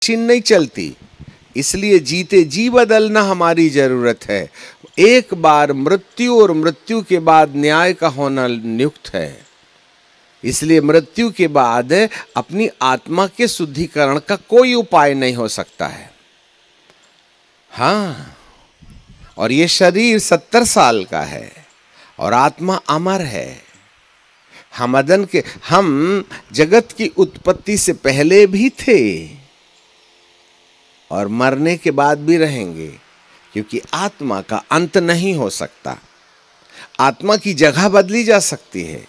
Vaccine नहीं चलती, इसलिए जीते जी बदलना हमारी जरूरत है। एक बार मृत्यु और मृत्यु के बाद न्याय का होना नियुक्त है, इसलिए मृत्यु के बाद अपनी आत्मा के शुद्धिकरण का कोई उपाय नहीं हो सकता है। हाँ, और ये शरीर 70 साल का है और आत्मा अमर है। हम जगत की उत्पत्ति से पहले भी थे और मरने के बाद भी रहेंगे, क्योंकि आत्मा का अंत नहीं हो सकता। आत्मा की जगह बदली जा सकती है,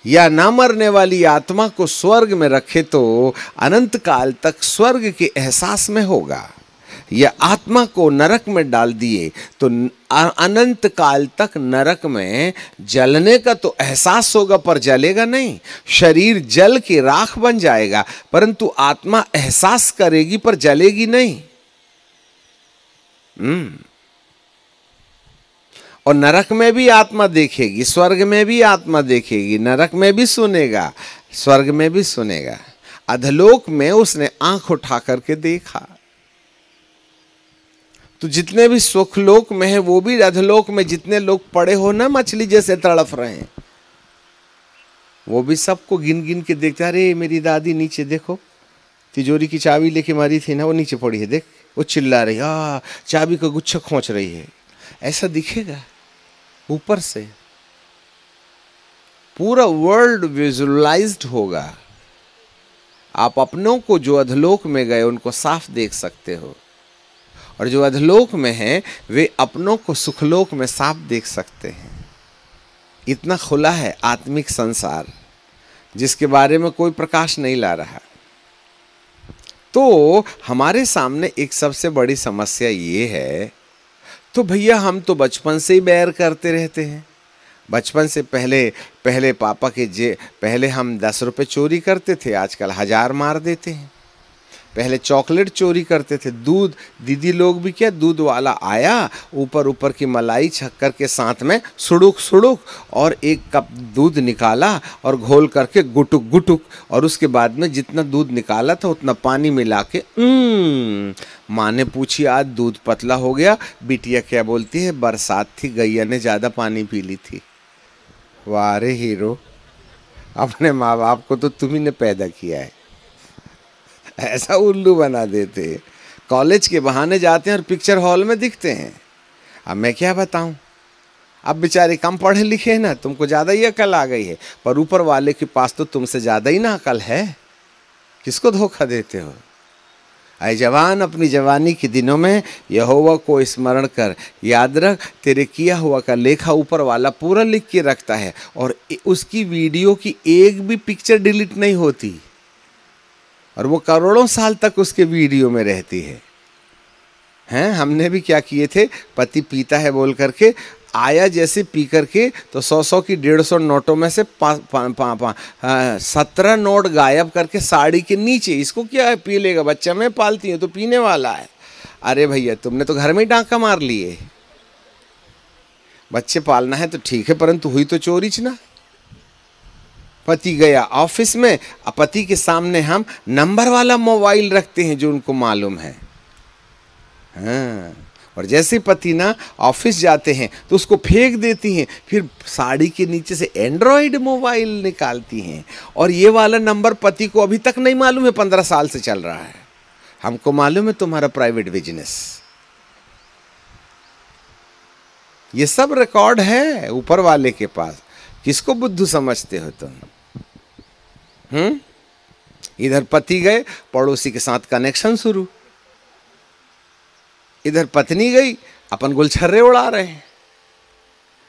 या ना मरने वाली आत्मा को स्वर्ग में रखे तो अनंत काल तक स्वर्ग के एहसास में होगा, या आत्मा को नरक में डाल दिए तो अनंत काल तक नरक में जलने का तो एहसास होगा पर जलेगा नहीं। शरीर जल के राख बन जाएगा, परंतु आत्मा एहसास करेगी पर जलेगी नहीं। और नरक में भी आत्मा देखेगी, स्वर्ग में भी आत्मा देखेगी, नरक में भी सुनेगा, स्वर्ग में भी सुनेगा। अधलोक में उसने आंख उठा करके देखा, तो जितने भी सुखलोक में है वो भी अधलोक में जितने लोग पड़े हो ना मछली जैसे तड़फ रहे हैं, वो भी सबको गिन गिन के देखते। अरे मेरी दादी नीचे देखो, तिजोरी की चाबी लेके मारी थी ना, वो नीचे पड़ी है, देख वो चिल्ला रही, चाबी का गुच्छा खोंच रही है। ऐसा दिखेगा ऊपर से, पूरा वर्ल्ड विजुअलाइज्ड होगा। आप अपनों को जो अधलोक में गए उनको साफ देख सकते हो, और जो अधलोक में हैं वे अपनों को सुखलोक में साफ देख सकते हैं। इतना खुला है आत्मिक संसार, जिसके बारे में कोई प्रकाश नहीं ला रहा। तो हमारे सामने एक सबसे बड़ी समस्या ये है, तो भैया हम तो बचपन से ही बैर करते रहते हैं। बचपन से पहले पापा के पहले हम 10 रुपए चोरी करते थे, आजकल 1000 मार देते हैं। पहले चॉकलेट चोरी करते थे, दूध, दीदी लोग भी क्या, दूध वाला आया, ऊपर की मलाई शक्कर के साथ में सुड़ुक सुड़ुक और 1 कप दूध निकाला और घोल करके गुटुक गुटुक, और उसके बाद में जितना दूध निकाला था उतना पानी मिला के माँ ने पूछी आज दूध पतला हो गया, बिटिया क्या बोलती है, बरसात थी, गैया ने ज़्यादा पानी पी ली थी। वाह रे हीरो, अपने माँ बाप को तो तुम्ही ने पैदा किया है। ऐसा उल्लू बना देते। कॉलेज के बहाने जाते हैं और पिक्चर हॉल में दिखते हैं। अब मैं क्या बताऊं, अब बेचारे कम पढ़े लिखे हैं ना, तुमको ज़्यादा ही अकल आ गई है, पर ऊपर वाले के पास तो तुमसे ज़्यादा ही ना अकल है। किसको धोखा देते हो? ऐ जवान, अपनी जवानी के दिनों में यहोवा को स्मरण कर, याद रख तेरे किया हुआ का लेखा ऊपर वाला पूरा लिख के रखता है, और उसकी वीडियो की एक भी पिक्चर डिलीट नहीं होती, और वो करोड़ों साल तक उसके वीडियो में रहती है। हैं, हमने भी क्या किए थे, पति पीता है बोल करके आया जैसे पी करके तो 100 की 150 नोटों में से 17 नोट गायब करके साड़ी के नीचे, इसको क्या है, पी लेगा बच्चा, मैं पालती हूँ तो पीने वाला है। अरे भैया तुमने तो घर में ही डांका मार लिए। बच्चे पालना है तो ठीक है, परंतु हुई तो चोरी च ना। पति गया ऑफिस में, पति के सामने हम नंबर वाला मोबाइल रखते हैं जो उनको मालूम है। हाँ, और जैसे पति ना ऑफिस जाते हैं तो उसको फेंक देती हैं, फिर साड़ी के नीचे से एंड्रॉयड मोबाइल निकालती हैं, और ये वाला नंबर पति को अभी तक नहीं मालूम है, 15 साल से चल रहा है। हमको मालूम है तुम्हारा प्राइवेट बिजनेस। ये सब रिकॉर्ड है ऊपर वाले के पास। किसको बुद्धू समझते हो तुम? इधर पति गए, पड़ोसी के साथ कनेक्शन शुरू, इधर पत्नी गई, अपन गुलछर्रे उड़ा रहे हैं।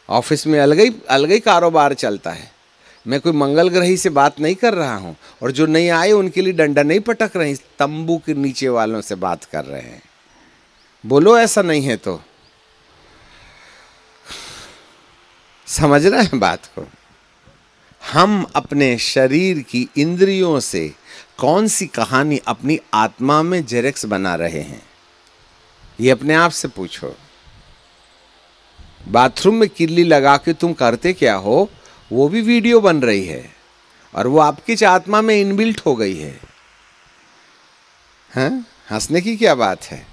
ऑफिस में अलग ही कारोबार चलता है। मैं कोई मंगल ग्रही से बात नहीं कर रहा हूं, और जो नहीं आए उनके लिए डंडा नहीं पटक रहे, तंबू के नीचे वालों से बात कर रहे हैं। बोलो ऐसा नहीं है तो समझ रहे हैं बात को। हम अपने शरीर की इंद्रियों से कौन सी कहानी अपनी आत्मा में जेरेक्स बना रहे हैं, ये अपने आप से पूछो। बाथरूम में किल्ली लगा के तुम करते क्या हो, वो भी वीडियो बन रही है, और वो आपकी आत्मा में इनबिल्ट हो गई है। हैं? हंसने की क्या बात है,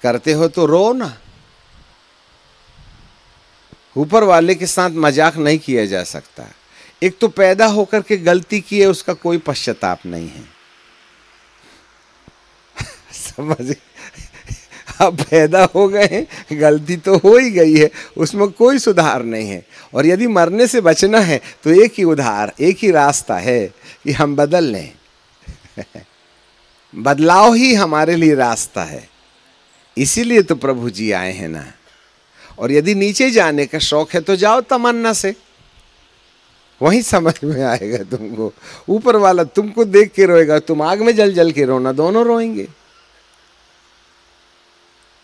करते हो तो रो ना। ऊपर वाले के साथ मजाक नहीं किया जा सकता। एक तो पैदा होकर के गलती की है, उसका कोई पश्चाताप नहीं है। समझ, अब पैदा हो गए हैं, गलती तो हो ही गई है, उसमें कोई सुधार नहीं है। और यदि मरने से बचना है तो एक ही उधार, एक ही रास्ता है कि हम बदल लें। बदलाव ही हमारे लिए रास्ता है। इसीलिए तो प्रभु जी आए हैं ना। और यदि नीचे जाने का शौक है तो जाओ तमन्ना से, वहीं समझ में आएगा तुमको। ऊपर वाला तुमको देख के रोएगा, तुम आग में जल जल के रोना, दोनों रोएंगे।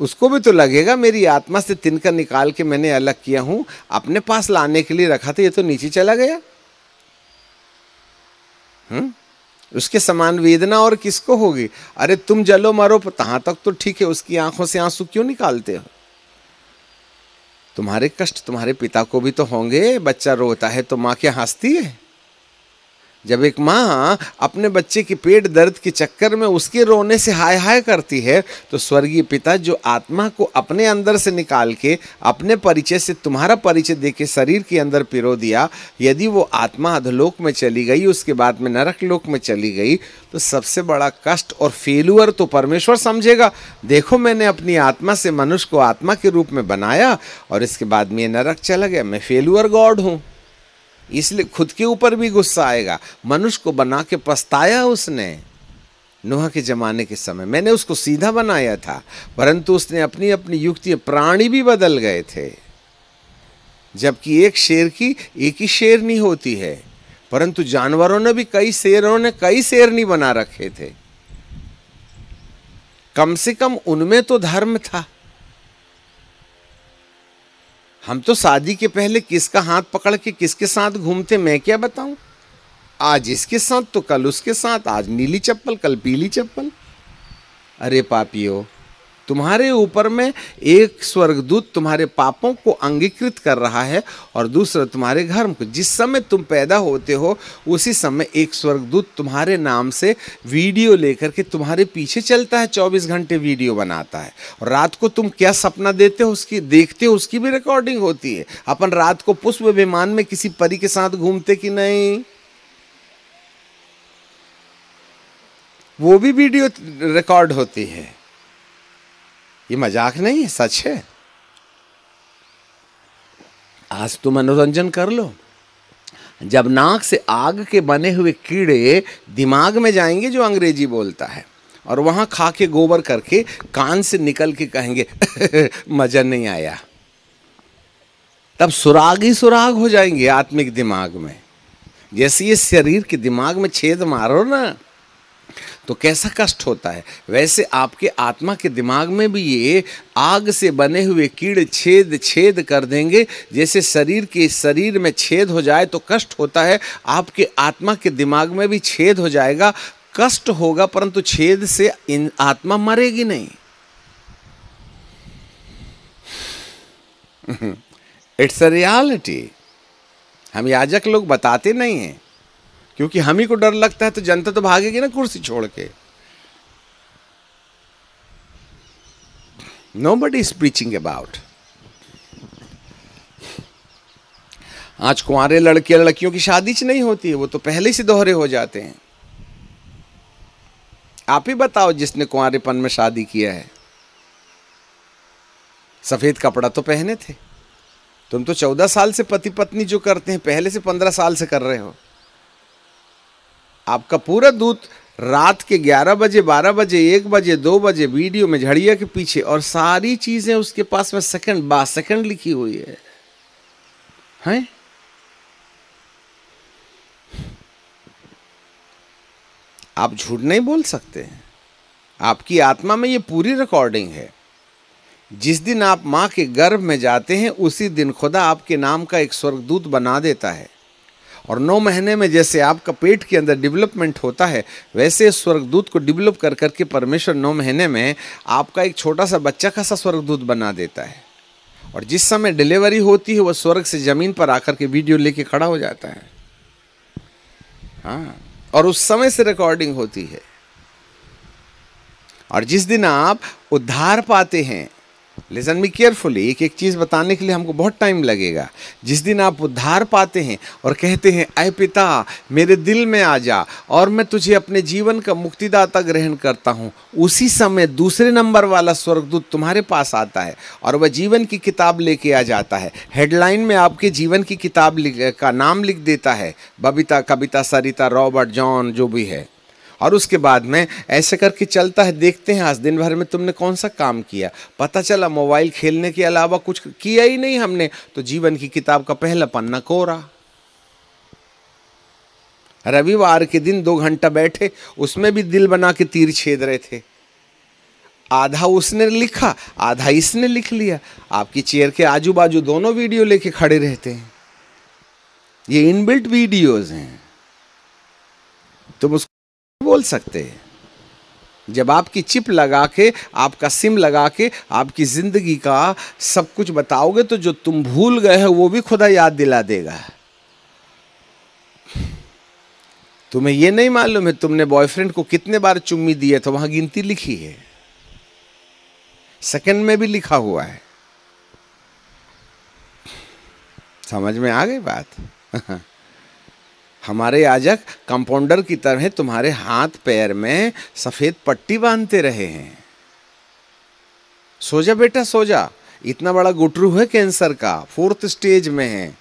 उसको भी तो लगेगा मेरी आत्मा से तिनका निकाल के मैंने अलग किया हूं, अपने पास लाने के लिए रखा था, ये तो नीचे चला गया। उसके समान वेदना और किसको होगी। अरे तुम जलो मरो तहां तक तो ठीक है, उसकी आंखों से आंसू क्यों निकालते हो। तुम्हारे कष्ट तुम्हारे पिता को भी तो होंगे। बच्चा रोता है तो माँ क्या हंसती है। जब एक माँ अपने बच्चे के पेट दर्द के चक्कर में उसके रोने से हाय हाय करती है, तो स्वर्गीय पिता जो आत्मा को अपने अंदर से निकाल के अपने परिचय से तुम्हारा परिचय देके शरीर के अंदर पिरो दिया, यदि वो आत्मा अधलोक में चली गई, उसके बाद में नरक लोक में चली गई, तो सबसे बड़ा कष्ट और फेलुअर तो परमेश्वर समझेगा। देखो मैंने अपनी आत्मा से मनुष्य को आत्मा के रूप में बनाया और इसके बाद में नरक चला गया, मैं फेलुअर गॉड हूँ। इसलिए खुद के ऊपर भी गुस्सा आएगा। मनुष्य को बना के पछताया उसने। नूह के जमाने के समय मैंने उसको सीधा बनाया था, परंतु उसने अपनी अपनी युक्ति, प्राणी भी बदल गए थे। जबकि एक शेर की एक ही शेरनी होती है, परंतु जानवरों ने भी कई शेरनी बना रखे थे। कम से कम उनमें तो धर्म था। हम तो शादी के पहले किसका हाथ पकड़ के किसके साथ घूमते, मैं क्या बताऊं। आज इसके साथ तो कल उसके साथ, आज नीली चप्पल कल पीली चप्पल। अरे पापियों, तुम्हारे ऊपर में एक स्वर्गदूत तुम्हारे पापों को अंगीकृत कर रहा है और दूसरा तुम्हारे घर को। जिस समय तुम पैदा होते हो उसी समय एक स्वर्गदूत तुम्हारे नाम से वीडियो लेकर के तुम्हारे पीछे चलता है, 24 घंटे वीडियो बनाता है। और रात को तुम क्या सपना देखते हो उसकी भी रिकॉर्डिंग होती है। अपन रात को पुष्प विमान में किसी परी के साथ घूमते कि नहीं, वो भी वीडियो रिकॉर्ड होती है। ये मजाक नहीं है, सच है। आज तुम मनोरंजन कर लो। जब नाक से आग के बने हुए कीड़े दिमाग में जाएंगे, जो अंग्रेजी बोलता है, और वहां खा के गोबर करके कान से निकल के कहेंगे मजा नहीं आया, तब सुराग ही सुराग हो जाएंगे आत्मिक दिमाग में। जैसे ये शरीर के दिमाग में छेद मारो ना तो कैसा कष्ट होता है, वैसे आपके आत्मा के दिमाग में भी ये आग से बने हुए कीड़े छेद छेद कर देंगे। जैसे शरीर में छेद हो जाए तो कष्ट होता है, आपके आत्मा के दिमाग में भी छेद हो जाएगा, कष्ट होगा, परंतु छेद से आत्मा मरेगी नहीं। It's a reality. हम याजक लोग बताते नहीं हैं, क्योंकि हम ही को डर लगता है, तो जनता तो भागेगी ना कुर्सी छोड़ के। Nobody is preaching about। आज कुंवारे लड़कियों की शादी नहीं होती है, वो तो पहले से दोहरे हो जाते हैं। आप ही बताओ जिसने कुंवारेपन में शादी किया है। सफेद कपड़ा तो पहने थे। तुम तो 14 साल से पति पत्नी जो करते हैं, पहले से 15 साल से कर रहे हो। आपका पूरा दूत रात के 11 बजे, 12 बजे, 1 बजे, 2 बजे वीडियो में झड़िया के पीछे, और सारी चीजें उसके पास में सेकंड बा सेकंड लिखी हुई है। हैं? आप झूठ नहीं बोल सकते। आपकी आत्मा में ये पूरी रिकॉर्डिंग है। जिस दिन आप मां के गर्भ में जाते हैं उसी दिन खुदा आपके नाम का एक स्वर्गदूत बना देता है। और 9 महीने में जैसे आपका पेट के अंदर डेवलपमेंट होता है, वैसे स्वर्गदूत को डेवलप कर करके परमेश्वर 9 महीने में आपका एक छोटा सा बच्चा का सा स्वर्गदूत बना देता है। और जिस समय डिलीवरी होती है, वह स्वर्ग से जमीन पर आकर के वीडियो लेके खड़ा हो जाता है। हाँ, और उस समय से रिकॉर्डिंग होती है। और जिस दिन आप उद्धार पाते हैं, लिसन मी केयरफुली, एक एक चीज़ बताने के लिए हमको बहुत टाइम लगेगा। जिस दिन आप उद्धार पाते हैं और कहते हैं, ऐ पिता मेरे दिल में आ जा और मैं तुझे अपने जीवन का मुक्तिदाता ग्रहण करता हूँ, उसी समय दूसरे नंबर वाला स्वर्गदूत तुम्हारे पास आता है और वह जीवन की किताब लेके आ जाता है। हेडलाइन में आपके जीवन की किताब का नाम लिख देता है, बबीता, कविता, सरिता, रॉबर्ट, जॉन, जो भी है। और उसके बाद में ऐसे करके चलता है, देखते हैं आज दिन भर में तुमने कौन सा काम किया। पता चला मोबाइल खेलने के अलावा कुछ किया ही नहीं हमने, तो जीवन की किताब का पहला पन्ना कोरा। रविवार के दिन 2 घंटा बैठे, उसमें भी दिल बना के तीर छेद रहे थे। आधा उसने लिखा, आधा इसने लिख लिया। आपकी चेयर के आजू बाजू दोनों वीडियो लेके खड़े रहते हैं। ये इनबिल्ट वीडियोज हैं, तुम उसको बोल सकते हैं। जब आपकी चिप लगा के, आपका सिम लगा के आपकी जिंदगी का सब कुछ बताओगे, तो जो तुम भूल गए हो वो भी खुदा याद दिला देगा। तुम्हें ये नहीं मालूम है तुमने बॉयफ्रेंड को कितने बार चुम्मी दिए, तो वहां गिनती लिखी है, सेकंड में भी लिखा हुआ है। समझ में आ गई बात? हमारे याजक कंपाउंडर की तरह तुम्हारे हाथ पैर में सफेद पट्टी बांधते रहे हैं। सो जा बेटा, सो जा, इतना बड़ा गुटरू है कैंसर का, 4th स्टेज में है।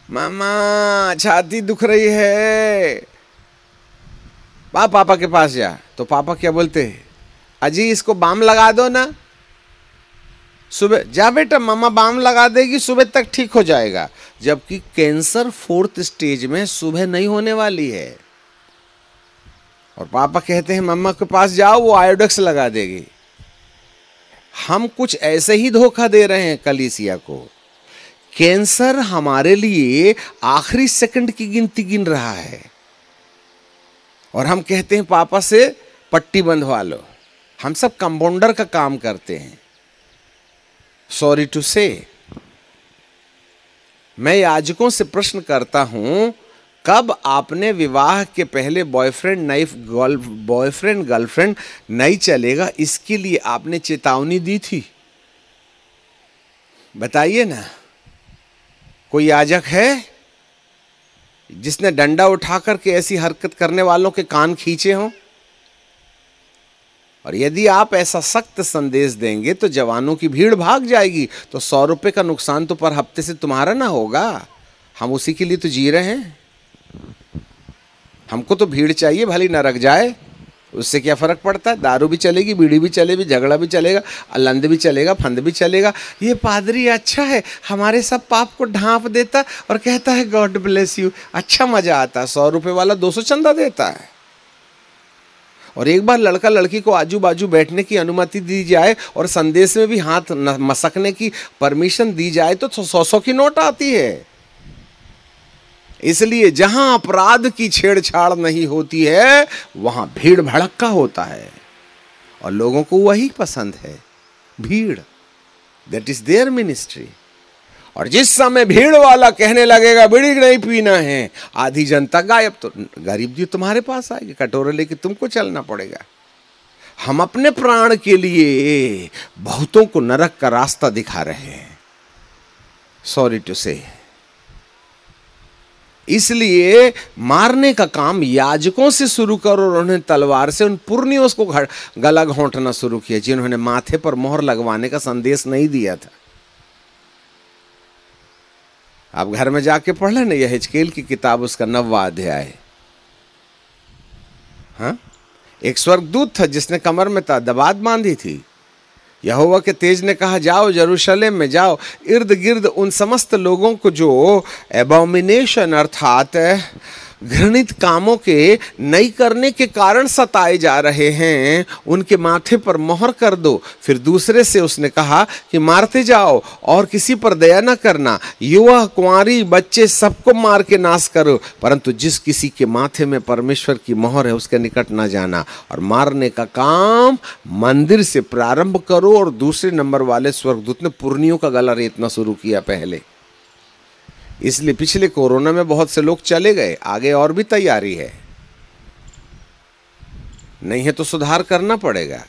मामा छाती दुख रही है, पापा के पास जा। तो पापा क्या बोलते हैं, अजी इसको बाम लगा दो ना, सुबह जा बेटा, मामा बाम लगा देगी, सुबह तक ठीक हो जाएगा। जबकि कैंसर 4th स्टेज में सुबह नहीं होने वाली है। और पापा कहते हैं मम्मा के पास जाओ, वो आयोडेक्स लगा देगी। हम कुछ ऐसे ही धोखा दे रहे हैं कलीसिया को। कैंसर हमारे लिए आखिरी सेकंड की गिनती गिन रहा है और हम कहते हैं पापा से पट्टी बंधवा लो। हम सब कंपाउंडर का काम करते हैं। सॉरी टू से, मैं याजकों से प्रश्न करता हूं, कब आपने विवाह के पहले बॉयफ्रेंड गर्लफ्रेंड नहीं चलेगा इसके लिए आपने चेतावनी दी थी? बताइए ना। कोई याजक है जिसने डंडा उठा करके ऐसी हरकत करने वालों के कान खींचे हों? और यदि आप ऐसा सख्त संदेश देंगे तो जवानों की भीड़ भाग जाएगी, तो 100 रुपए का नुकसान तो पर हफ्ते से तुम्हारा ना होगा। हम उसी के लिए तो जी रहे हैं। हमको तो भीड़ चाहिए, भली नरक जाए, उससे क्या फर्क पड़ता है? दारू भी चलेगी, बीड़ी भी चलेगी, झगड़ा भी चलेगा, अलंद भी चलेगा, फंद भी चलेगा। ये पादरी अच्छा है, हमारे सब पाप को ढांप देता और कहता है गॉड ब्लेस यू। अच्छा मजा आता है। 100 रुपए वाला 200 चंदा देता है। और एक बार लड़का लड़की को आजू बाजू बैठने की अनुमति दी जाए और संदेश में भी हाथ मसकने की परमिशन दी जाए तो 100 की नोट आती है। इसलिए जहां अपराध की छेड़छाड़ नहीं होती है वहां भीड़ भड़क्का होता है और लोगों को वही पसंद है, भीड़। That is their ministry. और जिस समय भीड़ वाला कहने लगेगा बीड़ी नहीं पीना है, आधी जनता गायब, तो गरीब जी तुम्हारे पास आएगी, कटोरे लेके तुमको चलना पड़ेगा। हम अपने प्राण के लिए बहुतों को नरक का रास्ता दिखा रहे हैं। सॉरी टू से। इसलिए मारने का काम याजकों से शुरू करो और उन्हें तलवार से उन पुर्नियों को गला घोंटना शुरू किया जिन्होंने माथे पर मोहर लगवाने का संदेश नहीं दिया था। आप घर में जाके पढ़ लेना यहेजकेल की किताब, उसका 9वां अध्याय। हाँ, एक स्वर्गदूत था जिसने कमर में दबात बांधी थी। यहोवा के तेज ने कहा जाओ यरूशलेम में जाओ, इर्द गिर्द उन समस्त लोगों को जो एबोमिनेशन अर्थात घृणित कामों के नहीं करने के कारण सताए जा रहे हैं, उनके माथे पर मोहर कर दो। फिर दूसरे से उसने कहा कि मारते जाओ और किसी पर दया न करना, युवा कुंवारी बच्चे सबको मार के नाश करो, परंतु जिस किसी के माथे में परमेश्वर की मोहर है उसके निकट न जाना। और मारने का काम मंदिर से प्रारंभ करो। और दूसरे नंबर वाले स्वर्गदूत ने पुर्नियों का गला रेतना शुरू किया पहले। इसलिए पिछले कोरोना में बहुत से लोग चले गए, आगे और भी तैयारी है। नहीं है तो सुधार करना पड़ेगा।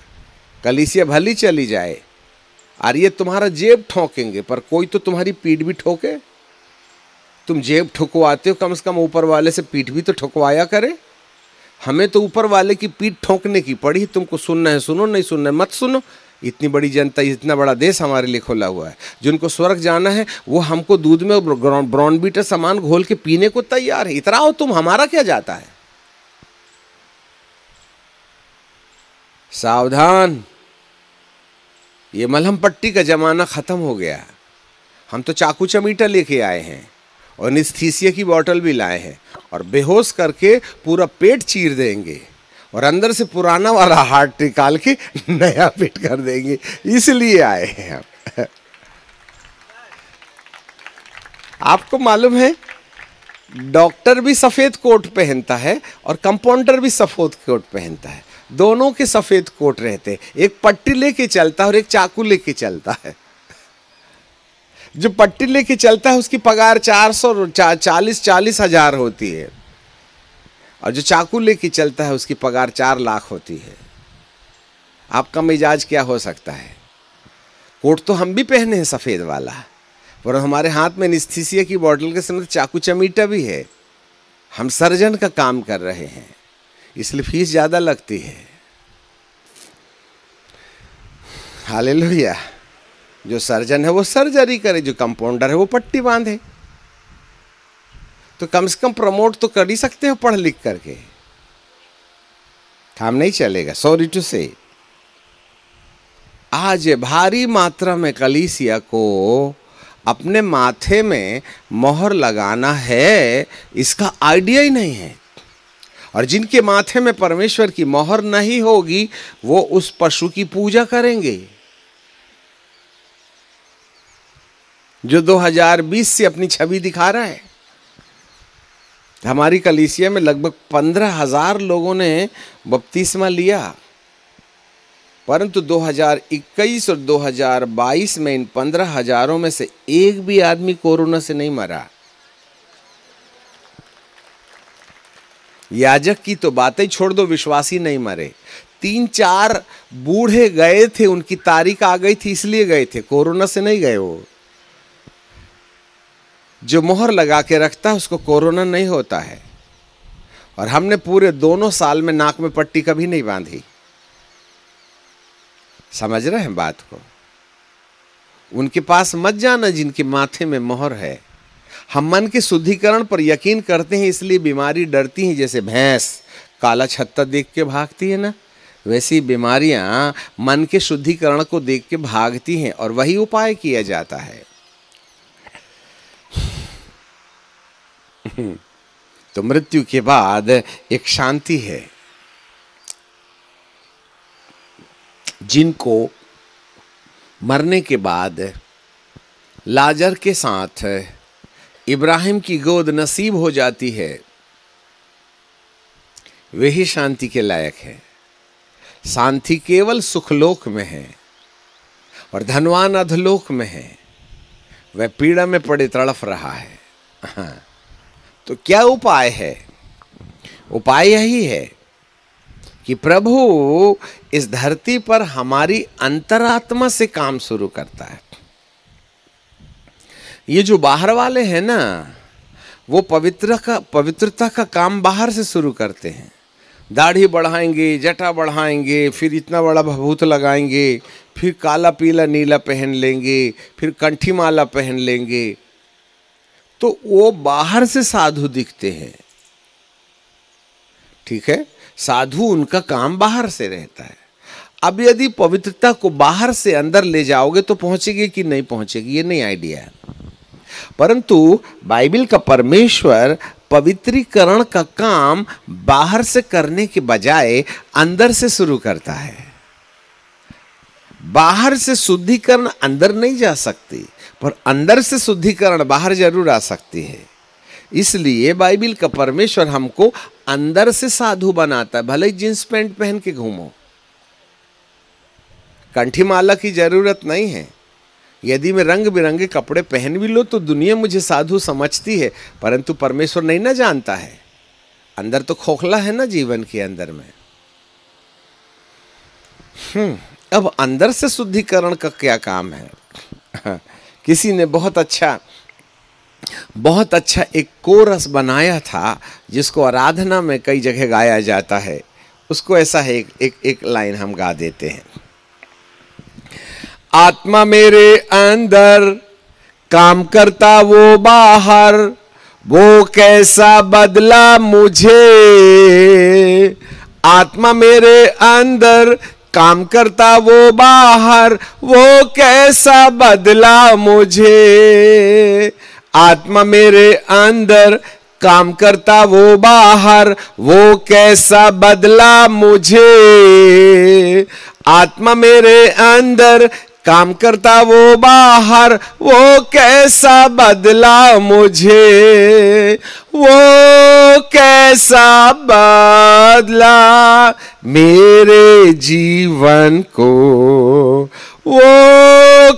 कलीसिया भली चली जाए और ये तुम्हारा जेब ठोकेंगे, पर कोई तो तुम्हारी पीठ भी ठोके। तुम जेब ठुकवाते हो, कम से कम ऊपर वाले से पीठ भी तो ठुकवाया करे। हमें तो ऊपर वाले की पीठ ठोकने की पड़ी। तुमको सुनना है सुनो, नहीं सुनना है मत सुनो। इतनी बड़ी जनता, इतना बड़ा देश हमारे लिए खुला हुआ है। जिनको स्वर्ग जाना है वो हमको दूध में ब्रॉनबीटर सामान घोल के पीने को तैयार है। इतराओ तुम, हमारा क्या जाता है। सावधान, ये मलहम पट्टी का जमाना खत्म हो गया। हम तो चाकू चमीटा लेके आए हैं और एनेस्थीसिया की बोतल भी लाए हैं और बेहोश करके पूरा पेट चीर देंगे और अंदर से पुराना वाला हार्ट निकाल के नया पेट कर देंगे। इसलिए आए हैं हम। आपको मालूम है डॉक्टर भी सफेद कोट पहनता है और कंपाउंडर भी सफेद कोट पहनता है। दोनों के सफेद कोट रहते हैं। एक पट्टी लेके चलता है और एक चाकू लेके चलता है। जो पट्टी लेके चलता है उसकी पगार 40 हजार होती है और जो चाकू लेके चलता है उसकी पगार 4 लाख होती है। आपका मिजाज क्या हो सकता है। कोट तो हम भी पहने हैं सफेद वाला, पर हमारे हाथ में एनेस्थीसिया की बोतल के समय चाकू चमीटा भी है। हम सर्जन का काम कर रहे हैं, इसलिए फीस ज्यादा लगती है। हालेलुया। जो सर्जन है वो सर्जरी करे, जो कंपाउंडर है वो पट्टी बांधे। तो कम से कम प्रमोट तो कर ही सकते हो पढ़ लिख करके। काम नहीं चलेगा। सॉरी टू से आज भारी मात्रा में कलीसिया को अपने माथे में मोहर लगाना है, इसका आइडिया ही नहीं है। और जिनके माथे में परमेश्वर की मोहर नहीं होगी वो उस पशु की पूजा करेंगे जो 2020 से अपनी छवि दिखा रहा है। हमारी कलीसिया में लगभग 15,000 लोगों ने बपतिस्मा लिया, परंतु 2021 और 2022 में इन 15,000 में से एक भी आदमी कोरोना से नहीं मरा। याजक की तो बातें छोड़ दो, विश्वासी नहीं मरे। 3-4 बूढ़े गए थे, उनकी तारीख आ गई थी इसलिए गए थे, कोरोना से नहीं गए। वो जो मोहर लगा के रखता है उसको कोरोना नहीं होता है। और हमने पूरे 2 साल में नाक में पट्टी कभी नहीं बांधी। समझ रहे हैं बात को। उनके पास मत जाना जिनके माथे में मोहर है। हम मन के शुद्धिकरण पर यकीन करते हैं, इसलिए बीमारी डरती हैं। जैसे भैंस काला छत्ता देख के भागती है ना, वैसी बीमारियां मन के शुद्धिकरण को देख के भागती हैं और वही उपाय किया जाता है। तो मृत्यु के बाद एक शांति है। जिनको मरने के बाद लाजर के साथ इब्राहिम की गोद नसीब हो जाती है, वे ही शांति के लायक है। शांति केवल सुखलोक में है और धनवान अधलोक में है। वह पीड़ा में पड़े तड़फ रहा है। हाँ। तो क्या उपाय है। उपाय यही है कि प्रभु इस धरती पर हमारी अंतरात्मा से काम शुरू करता है। ये जो बाहर वाले हैं ना, वो पवित्रता का काम बाहर से शुरू करते हैं। दाढ़ी बढ़ाएंगे, जटा बढ़ाएंगे, फिर इतना बड़ा भभूत लगाएंगे, फिर काला पीला नीला पहन लेंगे, फिर कंठी माला पहन लेंगे। तो वो बाहर से साधु दिखते हैं। ठीक है, साधु उनका काम बाहर से रहता है। अब यदि पवित्रता को बाहर से अंदर ले जाओगे तो पहुंचेगी कि नहीं पहुंचेगी, ये नहीं आइडिया है। परंतु बाइबल का परमेश्वर पवित्रीकरण का काम बाहर से करने के बजाय अंदर से शुरू करता है। बाहर से शुद्धिकरण अंदर नहीं जा सकती, पर अंदर से शुद्धिकरण बाहर जरूर आ सकती है। इसलिए बाइबल का परमेश्वर हमको अंदर से साधु बनाता है। भले ही जींस पैंट पहन के घूमो, कंठी माला की जरूरत नहीं है। यदि मैं रंग बिरंगे कपड़े पहन भी लो तो दुनिया मुझे साधु समझती है, परंतु परमेश्वर नहीं ना जानता है। अंदर तो खोखला है ना जीवन के अंदर में। अब अंदर से शुद्धिकरण का क्या काम है? किसी ने बहुत अच्छा एक कोरस बनाया था जिसको आराधना में कई जगह गाया जाता है। उसको ऐसा है, एक लाइन हम गा देते हैं। आत्मा मेरे अंदर, काम करता वो बाहर, वो कैसा बदला मुझे। आत्मा मेरे अंदर, काम करता वो बाहर, वो कैसा बदला मुझे। आत्मा मेरे अंदर, काम करता वो बाहर, वो कैसा बदला मुझे। आत्मा मेरे अंदर, काम करता वो बाहर, वो कैसा बदला मुझे। वो कैसा बदला मेरे जीवन को, वो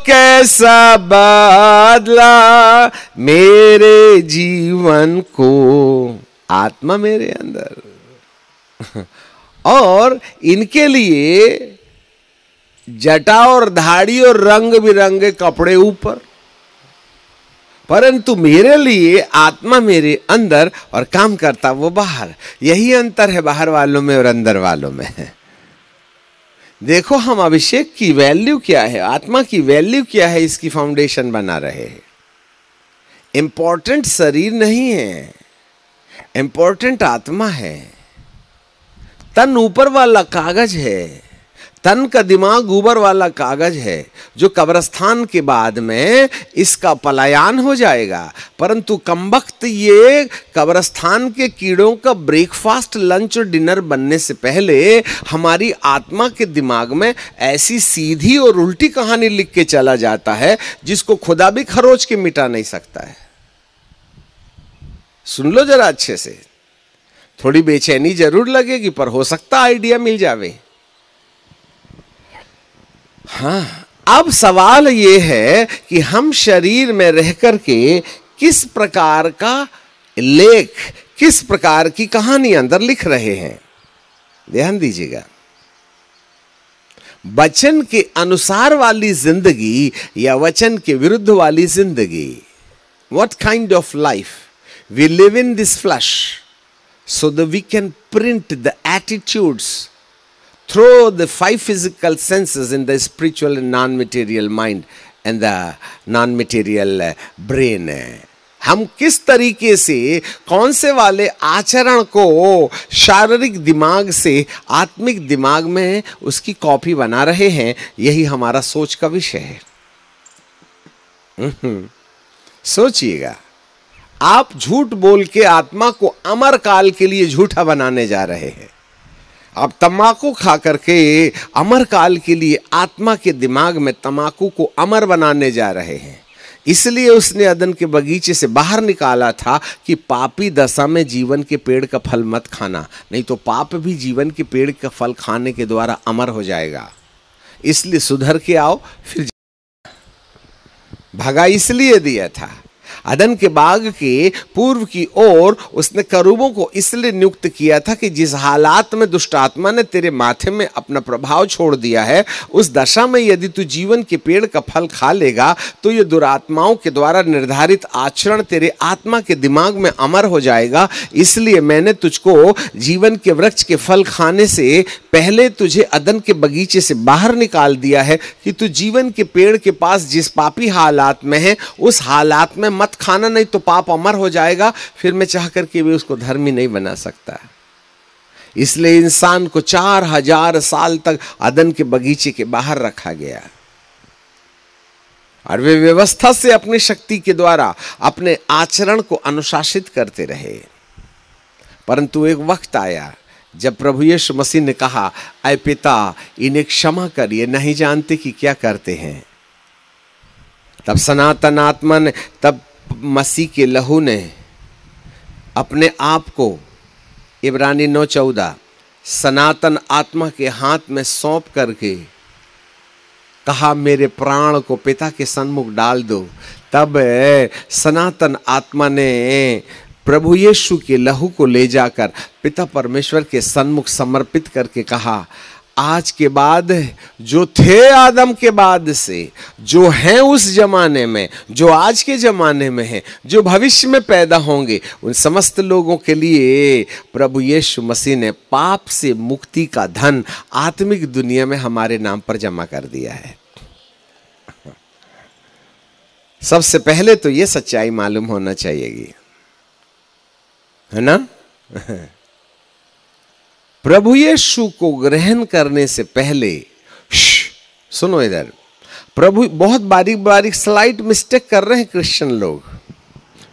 कैसा बदला मेरे जीवन को। आत्मा मेरे अंदर। और इनके लिए जटा और धाड़ी और रंग बिरंगे कपड़े ऊपर, परंतु मेरे लिए आत्मा मेरे अंदर और काम करता वो बाहर। यही अंतर है बाहर वालों में और अंदर वालों में। देखो हम अभिषेक की वैल्यू क्या है, आत्मा की वैल्यू क्या है, इसकी फाउंडेशन बना रहे हैं। इंपॉर्टेंट शरीर नहीं है, इंपॉर्टेंट आत्मा है। तन ऊपर वाला कागज है, तन का दिमाग ऊपर वाला कागज है, जो कब्रिस्तान के बाद में इसका पलायन हो जाएगा। परंतु कमबख्त ये कब्रिस्तान के कीड़ों का ब्रेकफास्ट, लंच और डिनर बनने से पहले हमारी आत्मा के दिमाग में ऐसी सीधी और उल्टी कहानी लिख के चला जाता है जिसको खुदा भी खरोच के मिटा नहीं सकता है। सुन लो जरा अच्छे से, थोड़ी बेचैनी जरूर लगेगी पर हो सकता आइडिया मिल जावे। हाँ, अब सवाल ये है कि हम शरीर में रह करके किस प्रकार का लेख, किस प्रकार की कहानी अंदर लिख रहे हैं। ध्यान दीजिएगा, वचन के अनुसार वाली जिंदगी या वचन के विरुद्ध वाली जिंदगी। What kind of life we live in this flesh so that we can print the attitudes through the five physical senses in the spiritual and non-material mind and the non-material brain। हम किस तरीके से कौन से वाले आचरण को शारीरिक दिमाग से आत्मिक दिमाग में उसकी कॉपी बना रहे हैं, यही हमारा सोच का विषय है। सोचिएगा, आप झूठ बोल के आत्मा को अमर काल के लिए झूठा बनाने जा रहे हैं। आप तम्बाकू खा करके अमर काल के लिए आत्मा के दिमाग में तम्बाकू को अमर बनाने जा रहे हैं। इसलिए उसने अदन के बगीचे से बाहर निकाला था कि पापी दशा में जीवन के पेड़ का फल मत खाना, नहीं तो पाप भी जीवन के पेड़ का फल खाने के द्वारा अमर हो जाएगा। इसलिए सुधर के आओ, फिर भगा इसलिए दिया था। अदन के बाग के पूर्व की ओर उसने करूबों को इसलिए नियुक्त किया था कि जिस हालात में दुष्ट आत्मा ने तेरे माथे में अपना प्रभाव छोड़ दिया है, उस दशा में यदि तू जीवन के पेड़ का फल खा लेगा तो ये दुरात्माओं के द्वारा निर्धारित आचरण तेरे आत्मा के दिमाग में अमर हो जाएगा। इसलिए मैंने तुझको जीवन के वृक्ष के फल खाने से पहले तुझे अदन के बगीचे से बाहर निकाल दिया है कि तू जीवन के पेड़ के पास जिस पापी हालात में है उस हालात में मत खाना, नहीं तो पाप अमर हो जाएगा। फिर मैं चाह करके भी उसको धर्मी नहीं बना सकता। इसलिए इंसान को 4000 साल तक अदन के बगीचे के बाहर रखा गया और वे व्यवस्था से अपनी शक्ति के द्वारा अपने आचरण को अनुशासित करते रहे। परंतु एक वक्त आया जब प्रभु यीशु मसीह ने कहा, ऐ पिता इन्हें क्षमा कर, ये नहीं जानते कि क्या करते हैं। तब सनातन आत्मा ने, तब मसीह के लहू ने अपने आप को, इब्रानी 9:14, सनातन आत्मा के हाथ में सौंप करके कहा, मेरे प्राण को पिता के सन्मुख डाल दो। तब सनातन आत्मा ने प्रभु यीशु के लहू को ले जाकर पिता परमेश्वर के सन्मुख समर्पित करके कहा, आज के बाद, जो थे आदम के बाद से, जो हैं उस जमाने में, जो आज के जमाने में हैं, जो भविष्य में पैदा होंगे, उन समस्त लोगों के लिए प्रभु यीशु मसीह ने पाप से मुक्ति का धन आत्मिक दुनिया में हमारे नाम पर जमा कर दिया है। सबसे पहले तो ये सच्चाई मालूम होना चाहिए, है ना। प्रभु यीशु को ग्रहण करने से पहले, सुनो इधर, प्रभु बहुत बारीक बारीक स्लाइट मिस्टेक कर रहे हैं क्रिश्चियन लोग,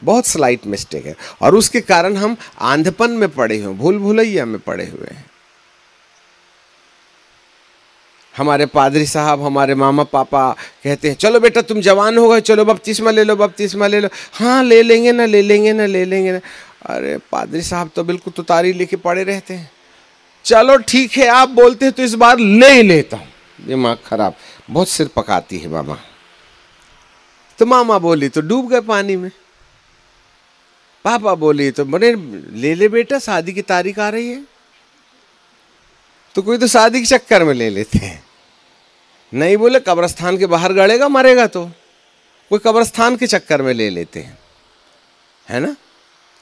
बहुत स्लाइट मिस्टेक है, और उसके कारण हम आंधपन में पड़े हुए, भूल भुलैया में पड़े हुए हैं। हमारे पादरी साहब, हमारे मामा पापा कहते हैं चलो बेटा तुम जवान हो गए, चलो बपतिस्मा ले लो, बपतिस्मा ले लो। हाँ ले लेंगे ना, ले लेंगे ना, ले लेंगे ना। अरे पादरी साहब तो बिल्कुल तुतारी लेके पड़े रहते हैं। चलो ठीक है आप बोलते हैं तो इस बार ले ही लेता हूं। दिमाग खराब, बहुत सिर पकाती है मामा। तो मामा बोली तो डूब गए पानी में, पापा बोली तो बड़े ले ले बेटा शादी की तारीख आ रही है। तो कोई तो शादी के चक्कर में ले लेते हैं, नहीं बोले कब्रिस्तान के बाहर गड़ेगा मरेगा, तो कोई कब्रिस्तान के चक्कर में ले लेते हैं, है ना।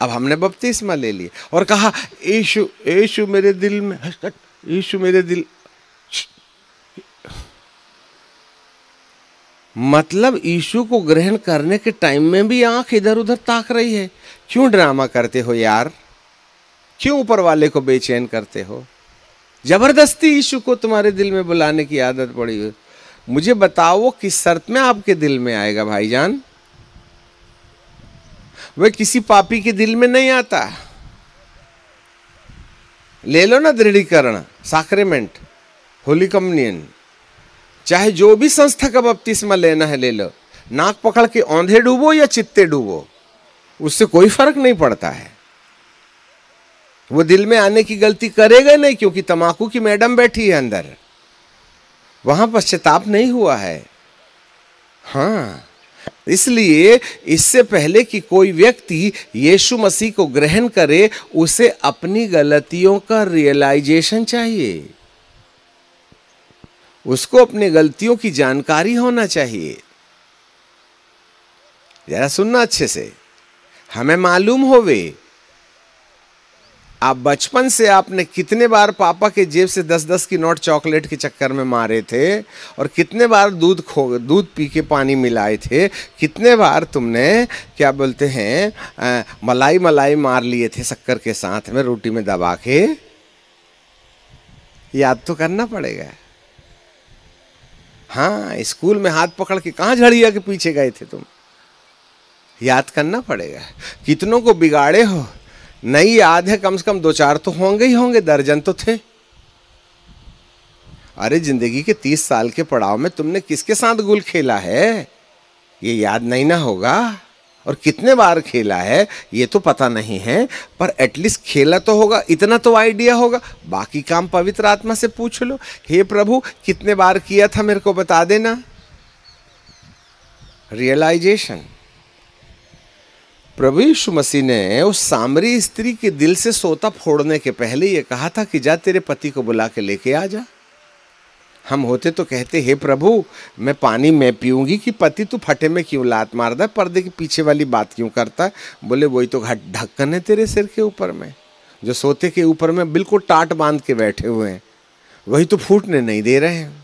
अब हमने बपतिस्मा ले लिया और कहा यीशु यीशु मेरे दिल में, यीशु मेरे दिल, मतलब यीशु को ग्रहण करने के टाइम में भी आंख इधर उधर ताक रही है। क्यों ड्रामा करते हो यार, क्यों ऊपर वाले को बेचैन करते हो। जबरदस्ती यीशु को तुम्हारे दिल में बुलाने की आदत पड़ी है। मुझे बताओ वो किस शर्त में आपके दिल में आएगा भाईजान। वह किसी पापी के दिल में नहीं आता। ले लो ना दृढ़ीकरण, साक्रेमेंट, होली कम्युनियन, चाहे जो भी संस्था का बपतिस्मा लेना है ले लो। नाक पकड़ के औंधे डूबो या चित्ते डूबो, उससे कोई फर्क नहीं पड़ता है। वो दिल में आने की गलती करेगा नहीं, क्योंकि तमाकू की मैडम बैठी है अंदर, वहां पश्चाताप नहीं हुआ है। हाँ, इसलिए इससे पहले कि कोई व्यक्ति यीशु मसीह को ग्रहण करे, उसे अपनी गलतियों का रियलाइजेशन चाहिए, उसको अपनी गलतियों की जानकारी होना चाहिए। जरा सुनना अच्छे से, हमें मालूम होवे आप बचपन से आपने कितने बार पापा के जेब से 10-10 की नोट चॉकलेट के चक्कर में मारे थे, और कितने बार दूध पी के पानी मिलाए थे, कितने बार तुमने क्या बोलते हैं मलाई मार लिए थे शक्कर के साथ में रोटी में दबा के। याद तो करना पड़ेगा। हाँ, स्कूल में हाथ पकड़ के कहाँ झड़िया के पीछे गए थे तुम, याद करना पड़ेगा। कितनों को बिगाड़े हो, नहीं याद है, कम से कम 2-4 तो होंगे ही होंगे, दर्जन तो थे। अरे जिंदगी के 30 साल के पड़ाव में तुमने किसके साथ गुल खेला है ये याद नहीं ना होगा, और कितने बार खेला है ये तो पता नहीं है, पर एटलीस्ट खेला तो होगा, इतना तो आइडिया होगा। बाकी काम पवित्र आत्मा से पूछ लो, हे प्रभु कितने बार किया था मेरे को बता देना। रियलाइजेशन। प्रभु यीशु मसीह ने उस सामरी स्त्री के दिल से सोता फोड़ने के पहले ये कहा था कि जा तेरे पति को बुला के लेके आ जा। हम होते तो कहते हे प्रभु मैं पानी मैं पीऊंगी कि पति तू फटे में क्यों लात मारदा, पर्दे के पीछे वाली बात क्यों करता है। बोले वही तो ढक्कन है तेरे सिर के ऊपर में, जो सोते के ऊपर में बिल्कुल टाट बांध के बैठे हुए हैं, वही तो फूटने नहीं दे रहे हैं।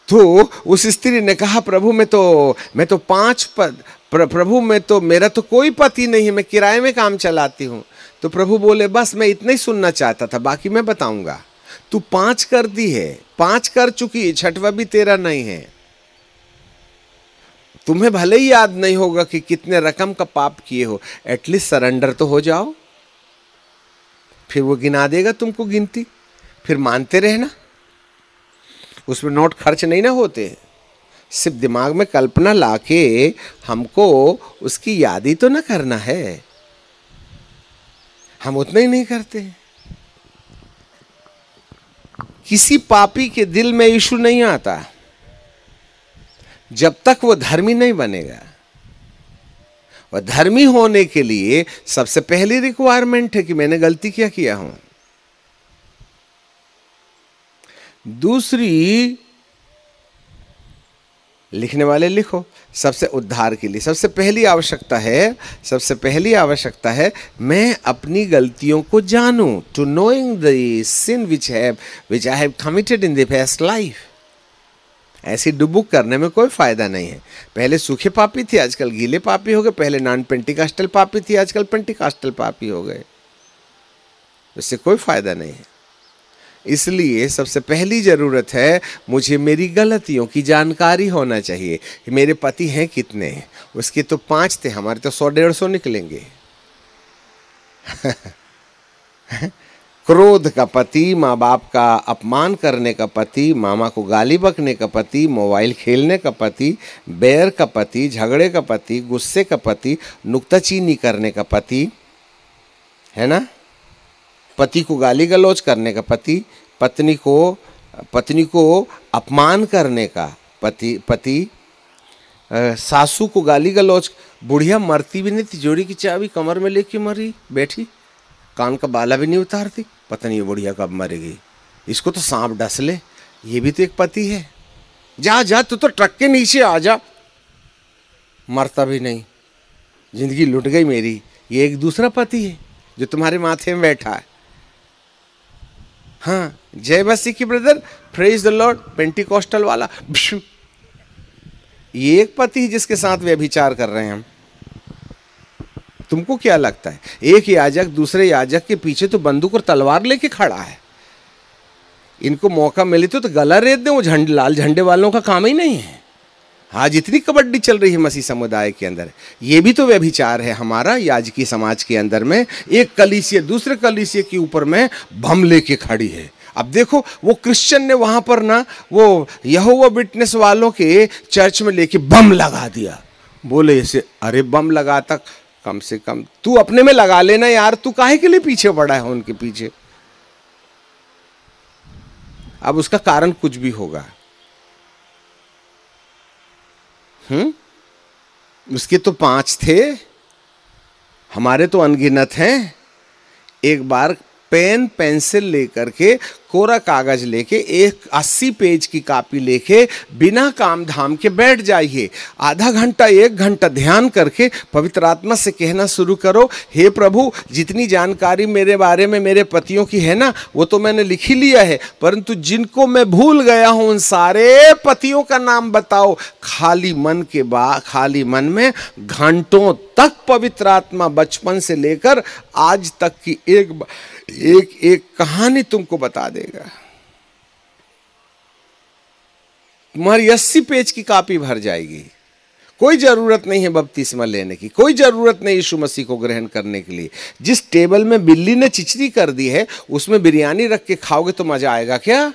तो उस स्त्री ने कहा प्रभु मैं तो 5 पद, प्रभु मैं तो, मेरा तो कोई पति नहीं है, मैं किराए में काम चलाती हूँ। तो प्रभु बोले बस मैं इतना ही सुनना चाहता था, बाकी मैं बताऊंगा। तू 5 कर दी है, 5 कर चुकी, 6वां भी तेरा नहीं है। तुम्हें भले ही याद नहीं होगा कि कितने रकम का पाप किए हो, एटलीस्ट सरेंडर तो हो जाओ, फिर वो गिना देगा तुमको गिनती, फिर मानते रहना। उसमें नोट खर्च नहीं ना होते, सिर्फ दिमाग में कल्पना लाके हमको उसकी याद ही तो ना करना है, हम उतना ही नहीं करते। किसी पापी के दिल में यीशु नहीं आता जब तक वो धर्मी नहीं बनेगा। और धर्मी होने के लिए सबसे पहली रिक्वायरमेंट है कि मैंने गलती क्या किया हूं। दूसरी, लिखने वाले लिखो, सबसे उद्धार के लिए सबसे पहली आवश्यकता है मैं अपनी गलतियों को जानूं, to knowing the sin which I have committed in the past life. ऐसी डुबुक करने में कोई फायदा नहीं है। पहले सूखे पापी थे, आजकल गीले पापी हो गए। पहले नॉन पेंटिकास्टल पापी थी, आजकल पेंटिकास्टल पापी हो गए। इससे कोई फायदा नहीं है। इसलिए सबसे पहली जरूरत है मुझे मेरी गलतियों की जानकारी होना चाहिए। मेरे पति हैं कितने, उसके तो 5 थे, हमारे तो 100-150 निकलेंगे। क्रोध का पति, माँ बाप का अपमान करने का पति, मामा को गाली बकने का पति, मोबाइल खेलने का पति, बैर का पति, झगड़े का पति, गुस्से का पति, नुक्ताचीनी करने का पति, है ना, पति को गाली गलौज करने का पति, पत्नी को अपमान करने का पति, सासू को गाली गलौज। बुढ़िया मरती भी नहीं, तिजोरी की चाबी कमर में लेके मरी बैठी, कान का बाला भी नहीं उतारती, पता नहीं ये बुढ़िया कब मरेगी, इसको तो सांप डस ले। ये भी तो एक पति है। जा जा तू तो ट्रक के नीचे आ जा, मरता भी नहीं, जिंदगी लुट गई मेरी। ये एक दूसरा पति है जो तुम्हारे माथे में बैठा है। हाँ, जय मसीह की brother, praise the Lord, Pentecostal वाला। ये एक पति है जिसके साथ व्यभिचार कर रहे हैं हम। तुमको क्या लगता है एक याजक दूसरे याजक के पीछे तो बंदूक और तलवार लेके खड़ा है? इनको मौका मिले तो गला रेत दे। वो लाल झंडे वालों का काम ही नहीं है। हाँ, जितनी कबड्डी चल रही है मसीह समुदाय के अंदर, ये भी तो व्यभिचार है हमारा। याजकी समाज के अंदर में एक कलीसिया दूसरे कलीसिया के ऊपर में बम लेके खड़ी है। अब देखो, वो क्रिश्चियन ने वहां पर ना वो यहोवा विटनेस वालों के चर्च में लेके बम लगा दिया। बोले इसे, अरे बम लगाता, कम से कम तू अपने में लगा लेना यार, तू काहे के लिए पीछे पड़ा है उनके पीछे? अब उसका कारण कुछ भी होगा। उसके तो 5 थे, हमारे तो अनगिनत हैं। एक बार पेन पेंसिल लेकर के, कोरा कागज लेके, एक 80 पेज की कॉपी लेके बिना काम धाम के बैठ जाइए। आधा घंटा 1 घंटा ध्यान करके पवित्र आत्मा से कहना शुरू करो, हे प्रभु, जितनी जानकारी मेरे बारे में मेरे पतियों की है ना, वो तो मैंने लिख ही लिया है, परंतु जिनको मैं भूल गया हूं उन सारे पतियों का नाम बताओ। खाली मन में घंटों तक पवित्र आत्मा बचपन से लेकर आज तक की एक कहानी तुमको बता देगा। तुम्हारी 80 पेज की कॉपी भर जाएगी। कोई जरूरत नहीं है बपतिस्मा लेने की, कोई जरूरत नहीं यीशु मसीह को ग्रहण करने के लिए। जिस टेबल में बिल्ली ने चिचरी कर दी है उसमें बिरयानी रख के खाओगे तो मजा आएगा क्या?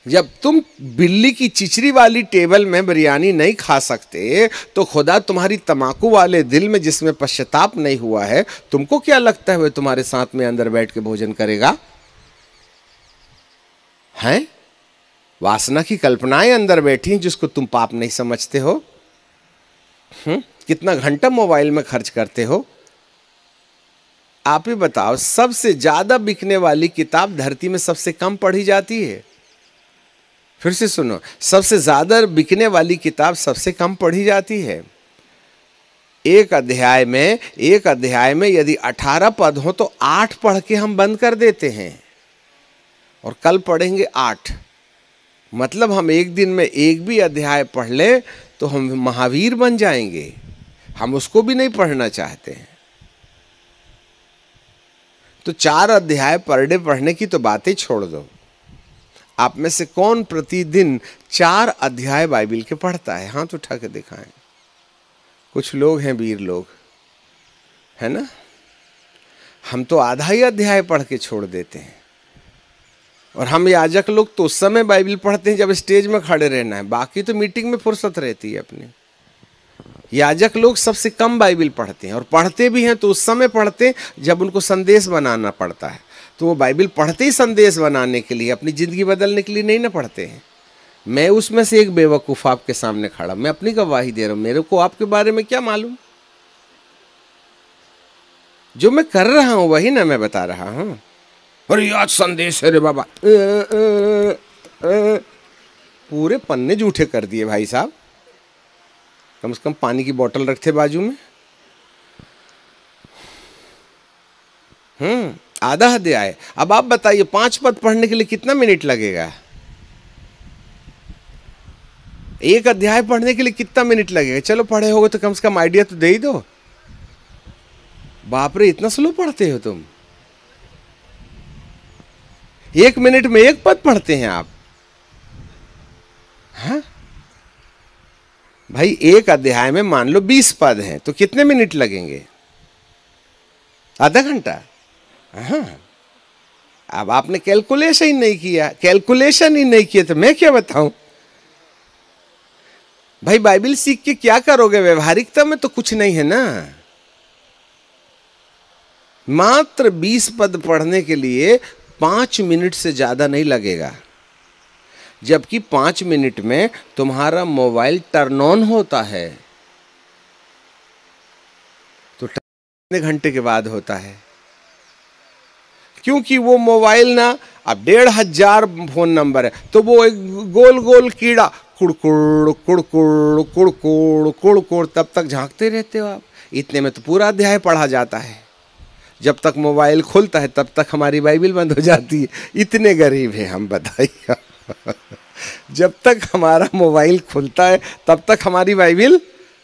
जब तुम बिल्ली की चिचरी वाली टेबल में बिरयानी नहीं खा सकते तो खुदा तुम्हारी तमाकू वाले दिल में जिसमें पश्चाताप नहीं हुआ है, तुमको क्या लगता है वह तुम्हारे साथ में अंदर बैठ के भोजन करेगा? हैं? वासना की कल्पनाएं अंदर बैठी जिसको तुम पाप नहीं समझते हो। कितना घंटा मोबाइल में खर्च करते हो? आप ही बताओ, सबसे ज्यादा बिकने वाली किताब धरती में सबसे कम पढ़ी जाती है। फिर से सुनो, सबसे ज्यादा बिकने वाली किताब सबसे कम पढ़ी जाती है। एक अध्याय में यदि 18 पद हो तो 8 पढ़ के हम बंद कर देते हैं और कल पढ़ेंगे 8। मतलब हम एक दिन में एक भी अध्याय पढ़ ले तो हम महावीर बन जाएंगे। हम उसको भी नहीं पढ़ना चाहते हैं। तो 4 अध्याय पर डे पढ़ने की तो बातें छोड़ दो। आप में से कौन प्रतिदिन 4 अध्याय बाइबल के पढ़ता है? हाथ उठा के दिखाएं। कुछ लोग हैं वीर लोग, है ना। हम तो आधा ही अध्याय पढ़ के छोड़ देते हैं। और हम याजक लोग तो उस समय बाइबल पढ़ते हैं जब स्टेज में खड़े रहना है, बाकी तो मीटिंग में फुर्सत रहती है अपनी। याजक लोग सबसे कम बाइबल पढ़ते हैं, और पढ़ते भी हैं तो उस समय पढ़ते हैं जब उनको संदेश बनाना पड़ता है। तो वो बाइबल पढ़ते ही संदेश बनाने के लिए, अपनी ज़िंदगी बदलने के लिए नहीं ना पढ़ते हैं। मैं उसमें से एक बेवकूफ़ आपके सामने खड़ा, मैं अपनी गवाही दे रहा हूँ। मेरे को आपके बारे में क्या मालूम? जो मैं कर रहा हूँ वही ना मैं बता रहा हूँ। अरे आज संदेश है रे बाबा, पूरे पन्ने जूठे कर दिए भाई साहब। कम से कम पानी की बोतल रखते बाजू में। आधा अध्याय। अब आप बताइए 5 पद पढ़ने के लिए कितना मिनट लगेगा? एक अध्याय पढ़ने के लिए कितना मिनट लगेगा? चलो पढ़े होगे तो कम से कम आइडिया तो दे ही दो। बाप रे, इतना स्लो पढ़ते हो तुम? 1 मिनट में 1 पद पढ़ते हैं आप? हाँ भाई, एक अध्याय में मान लो 20 पद हैं तो कितने मिनट लगेंगे? आधा घंटा। हाँ, अब आपने कैलकुलेशन ही नहीं किया तो मैं क्या बताऊं भाई? बाइबल सीख के क्या करोगे? व्यवहारिकता में तो कुछ नहीं है ना। मात्र 20 पद पढ़ने के लिए 5 मिनट से ज्यादा नहीं लगेगा, जबकि 5 मिनट में तुम्हारा मोबाइल टर्न ऑन होता है तो कितने घंटे के बाद होता है? क्योंकि वो मोबाइल ना, अब 1500 फोन नंबर है तो वो एक गोल गोल कीड़ा कुड़कुड़ कुड़कुड़ कुड़कुड़ कुड़कुड़ तब तक झांकते रहते हो आप। इतने में तो पूरा अध्याय पढ़ा जाता है। जब तक मोबाइल खुलता है तब तक हमारी बाइबल बंद हो जाती है। इतने गरीब हैं हम, बताइए। जब तक हमारा मोबाइल खुलता है तब तक हमारी बाइबल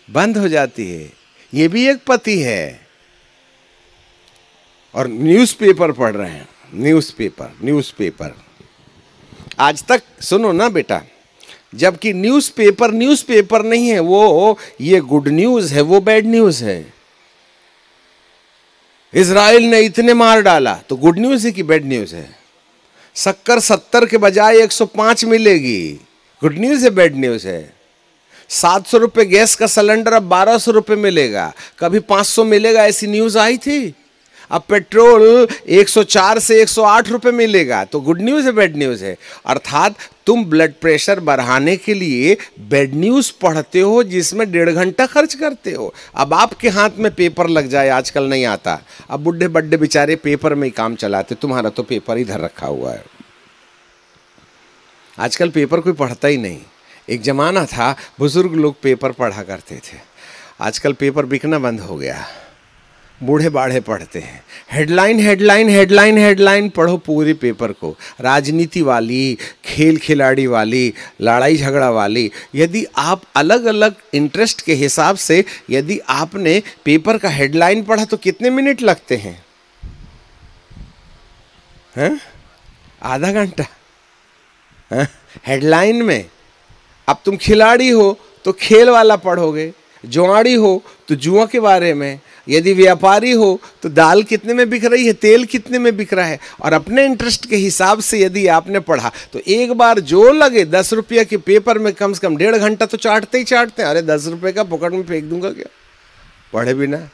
बंद हो जाती है। ये भी एक पति है। और न्यूज़पेपर पढ़ रहे हैं, न्यूज़पेपर। आज तक सुनो ना बेटा, जबकि न्यूज़पेपर नहीं है वो, ये गुड न्यूज़ है, वो बैड न्यूज़ है। इजराइल ने इतने मार डाला तो गुड न्यूज़ है कि बैड न्यूज़ है? शक्कर 70 के बजाय 105 मिलेगी, गुड न्यूज़ है बैड न्यूज़ है? 700 रुपये गैस का सिलेंडर अब 1200 रुपये मिलेगा, कभी 500 मिलेगा, ऐसी न्यूज़ आई थी। अब पेट्रोल 104 से 108 रुपये मिलेगा, तो गुड न्यूज़ है बैड न्यूज़ है? अर्थात तुम ब्लड प्रेशर बढ़ाने के लिए बैड न्यूज़ पढ़ते हो जिसमें 1.5 घंटा खर्च करते हो। अब आपके हाथ में पेपर लग जाए, आजकल नहीं आता, अब बुढ़े बड्ढे बेचारे पेपर में ही काम चलाते, तुम्हारा तो पेपर इधर रखा हुआ है। आजकल पेपर कोई पढ़ता ही नहीं। एक जमाना था बुजुर्ग लोग पेपर पढ़ा करते थे, आजकल पेपर बिकना बंद हो गया, बूढ़े बाढ़े पढ़ते हैं। हेडलाइन हेडलाइन हेडलाइन हेडलाइन पढ़ो पूरे पेपर को, राजनीति वाली, खेल खिलाड़ी वाली, लड़ाई झगड़ा वाली। यदि आप अलग अलग इंटरेस्ट के हिसाब से यदि आपने पेपर का हेडलाइन पढ़ा तो कितने मिनट लगते हैं? हैं? आधा घंटा। हेडलाइन में। अब तुम खिलाड़ी हो तो खेल वाला पढ़ोगे, जुआड़ी हो तो जुआ के बारे में, यदि व्यापारी हो तो दाल कितने में बिक रही है, तेल कितने में बिक रहा है। और अपने इंटरेस्ट के हिसाब से यदि आपने पढ़ा तो एक बार जो लगे 10 रुपया के पेपर में कम से कम 1.5 घंटा तो चाटते ही चाटते हैं। अरे 10 रुपये का पॉकेट में फेंक दूंगा क्या, पढ़े बिना?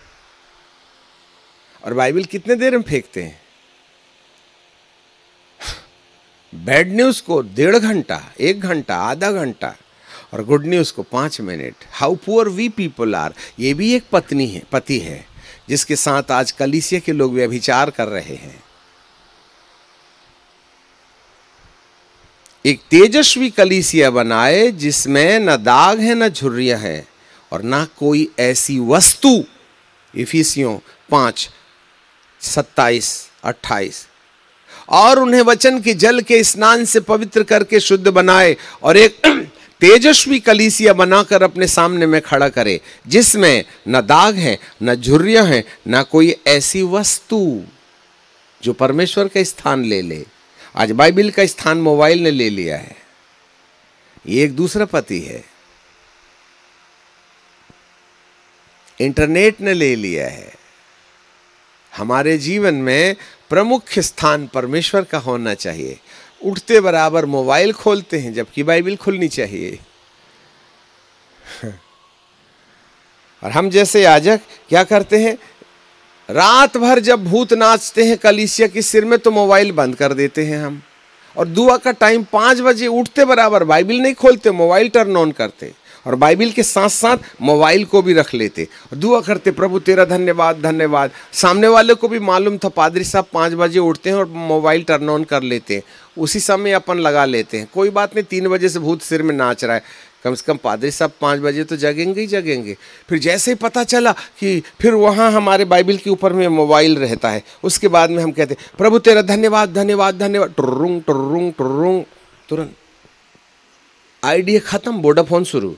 और बाइबल कितने देर में फेंकते हैं? बैड न्यूज को 1.5 घंटा, 1 घंटा, आधा घंटा, और गुड न्यूज को 5 minute. How poor we people are. ये भी एक पति है जिसके साथ आज कलीसिया के लोग व्यभिचार कर रहे हैं। एक तेजस्वी कलीसिया बनाए जिसमें न दाग है न झुर्रियां है और न कोई ऐसी वस्तु। इफिसियों 5:27-28। और उन्हें वचन के जल के स्नान से पवित्र करके शुद्ध बनाए और एक तेजस्वी कलीसिया बनाकर अपने सामने में खड़ा करे जिसमें न दाग है न झुर्रियां हैं न कोई ऐसी वस्तु जो परमेश्वर का स्थान ले ले। आज बाइबल का स्थान मोबाइल ने ले लिया है, ये एक दूसरा पति है। इंटरनेट ने ले लिया है। हमारे जीवन में प्रमुख स्थान परमेश्वर का होना चाहिए। उठते बराबर मोबाइल खोलते हैं जबकि बाइबल खुलनी चाहिए। और हम जैसे याजक क्या करते हैं, रात भर जब भूत नाचते हैं कलीसिया के सिर में तो मोबाइल बंद कर देते हैं हम, और दुआ का टाइम 5 बजे उठते बराबर बाइबल नहीं खोलते, मोबाइल टर्न ऑन करते। और बाइबिल के साथ साथ मोबाइल को भी रख लेते और दुआ करते, प्रभु तेरा धन्यवाद धन्यवाद। सामने वाले को भी मालूम था पादरी साहब 5 बजे उठते हैं और मोबाइल टर्न ऑन कर लेते हैं, उसी समय अपन लगा लेते हैं। कोई बात नहीं, 3 बजे से भूत सिर में नाच रहा है, कम से कम पादरी साहब 5 बजे तो जगेंगे ही जगेंगे। फिर जैसे ही पता चला कि फिर वहाँ हमारे बाइबिल के ऊपर में मोबाइल रहता है, उसके बाद में हम कहते प्रभु तेरा धन्यवाद धन्यवाद धन्यवाद, टुर्रुंग टुर्रुंग टुर्रुंग, तुरंत आइडिया खत्म, वोडाफोन शुरू।